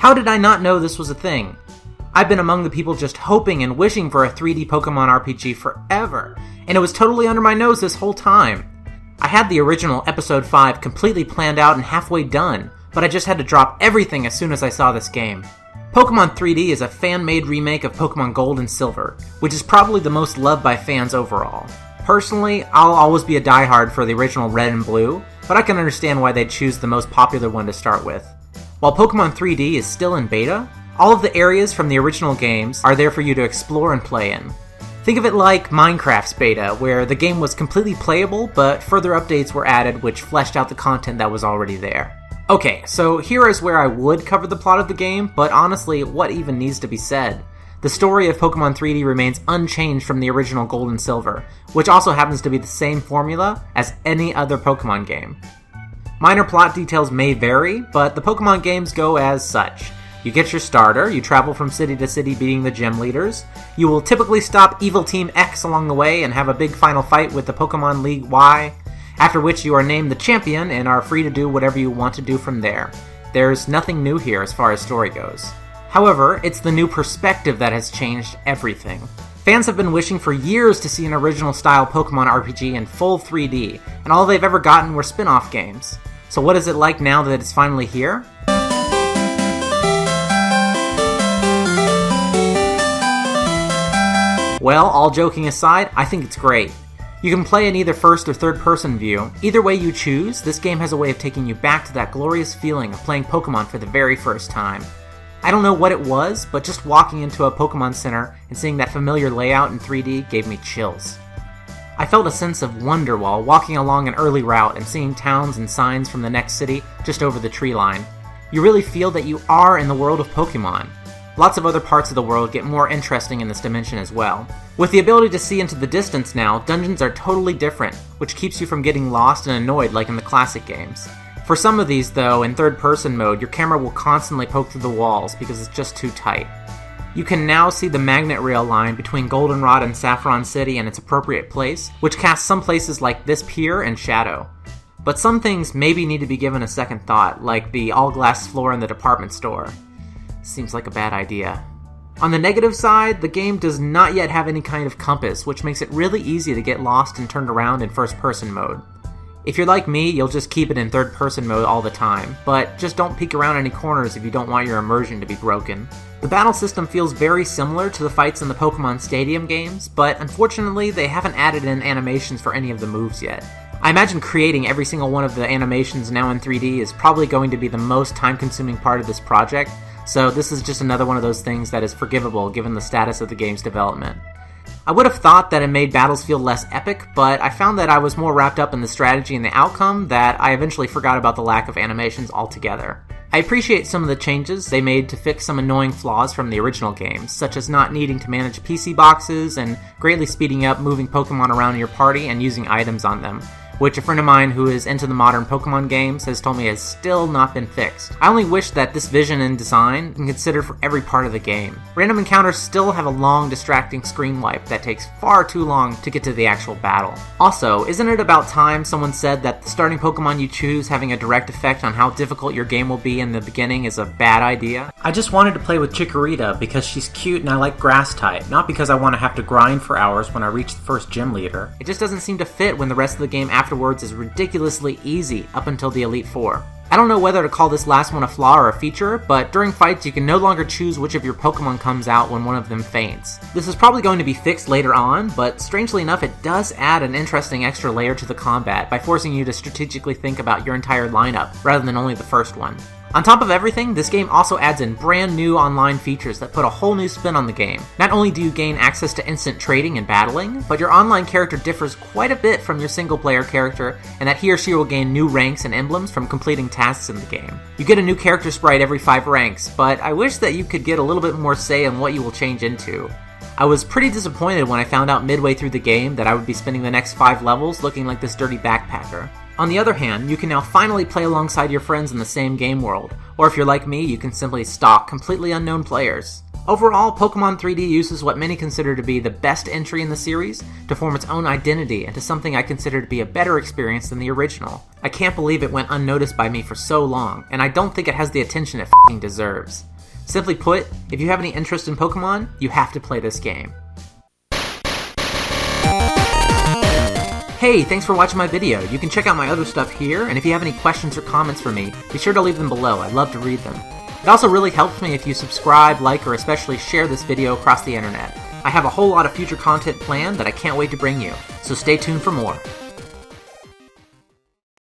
How did I not know this was a thing? I've been among the people just hoping and wishing for a 3D Pokemon RPG forever, and it was totally under my nose this whole time. I had the original Episode 5 completely planned out and halfway done, but I just had to drop everything as soon as I saw this game. Pokemon 3D is a fan-made remake of Pokemon Gold and Silver, which is probably the most loved by fans overall. Personally, I'll always be a diehard for the original Red and Blue, but I can understand why they'd choose the most popular one to start with. While Pokemon 3D is still in beta, all of the areas from the original games are there for you to explore and play in. Think of it like Minecraft's beta, where the game was completely playable, but further updates were added which fleshed out the content that was already there. Okay, so here is where I would cover the plot of the game, but honestly, what even needs to be said? The story of Pokemon 3D remains unchanged from the original Gold and Silver, which also happens to be the same formula as any other Pokemon game. Minor plot details may vary, but the Pokemon games go as such. You get your starter, you travel from city to city beating the gym leaders, you will typically stop Evil Team X along the way and have a big final fight with the Pokemon League Y, after which you are named the champion and are free to do whatever you want to do from there. There's nothing new here as far as story goes. However, it's the new perspective that has changed everything. Fans have been wishing for years to see an original-style Pokemon RPG in full 3D, and all they've ever gotten were spin-off games. So what is it like now that it's finally here? Well, all joking aside, I think it's great. You can play in either first or third person view. Either way you choose, this game has a way of taking you back to that glorious feeling of playing Pokemon for the very first time. I don't know what it was, but just walking into a Pokemon Center and seeing that familiar layout in 3D gave me chills. I felt a sense of wonder while walking along an early route and seeing towns and signs from the next city just over the tree line. You really feel that you are in the world of Pokemon. Lots of other parts of the world get more interesting in this dimension as well. With the ability to see into the distance now, dungeons are totally different, which keeps you from getting lost and annoyed like in the classic games. For some of these, though, in third-person mode, your camera will constantly poke through the walls because it's just too tight. You can now see the magnet rail line between Goldenrod and Saffron City in its appropriate place, which casts some places like this pier in shadow. But some things maybe need to be given a second thought, like the all-glass floor in the department store. Seems like a bad idea. On the negative side, the game does not yet have any kind of compass, which makes it really easy to get lost and turned around in first-person mode. If you're like me, you'll just keep it in third-person mode all the time, but just don't peek around any corners if you don't want your immersion to be broken. The battle system feels very similar to the fights in the Pokemon Stadium games, but unfortunately they haven't added in animations for any of the moves yet. I imagine creating every single one of the animations now in 3D is probably going to be the most time-consuming part of this project, so this is just another one of those things that is forgivable given the status of the game's development. I would have thought that it made battles feel less epic, but I found that I was more wrapped up in the strategy and the outcome that I eventually forgot about the lack of animations altogether. I appreciate some of the changes they made to fix some annoying flaws from the original games, such as not needing to manage PC boxes and greatly speeding up moving Pokemon around in your party and using items on them, which a friend of mine who is into the modern Pokemon games has told me has still not been fixed. I only wish that this vision and design can considered for every part of the game. Random encounters still have a long, distracting screen wipe that takes far too long to get to the actual battle. Also, isn't it about time someone said that the starting Pokemon you choose having a direct effect on how difficult your game will be in the beginning is a bad idea? I just wanted to play with Chikorita because she's cute and I like grass type, not because I want to have to grind for hours when I reach the first gym leader. It just doesn't seem to fit when the rest of the game afterwards is ridiculously easy up until the Elite Four. I don't know whether to call this last one a flaw or a feature, but during fights you can no longer choose which of your Pokemon comes out when one of them faints. This is probably going to be fixed later on, but strangely enough it does add an interesting extra layer to the combat by forcing you to strategically think about your entire lineup, rather than only the first one. On top of everything, this game also adds in brand new online features that put a whole new spin on the game. Not only do you gain access to instant trading and battling, but your online character differs quite a bit from your single player character, and that he or she will gain new ranks and emblems from completing tasks in the game. You get a new character sprite every 5 ranks, but I wish that you could get a little bit more say on what you will change into. I was pretty disappointed when I found out midway through the game that I would be spending the next 5 levels looking like this dirty backpacker. On the other hand, you can now finally play alongside your friends in the same game world, or if you're like me, you can simply stalk completely unknown players. Overall, Pokemon 3D uses what many consider to be the best entry in the series to form its own identity into something I consider to be a better experience than the original. I can't believe it went unnoticed by me for so long, and I don't think it has the attention it f***ing deserves. Simply put, if you have any interest in Pokemon, you have to play this game. Hey, thanks for watching my video. You can check out my other stuff here, and if you have any questions or comments for me, be sure to leave them below. I'd love to read them. It also really helps me if you subscribe, like, or especially share this video across the internet. I have a whole lot of future content planned that I can't wait to bring you, so stay tuned for more.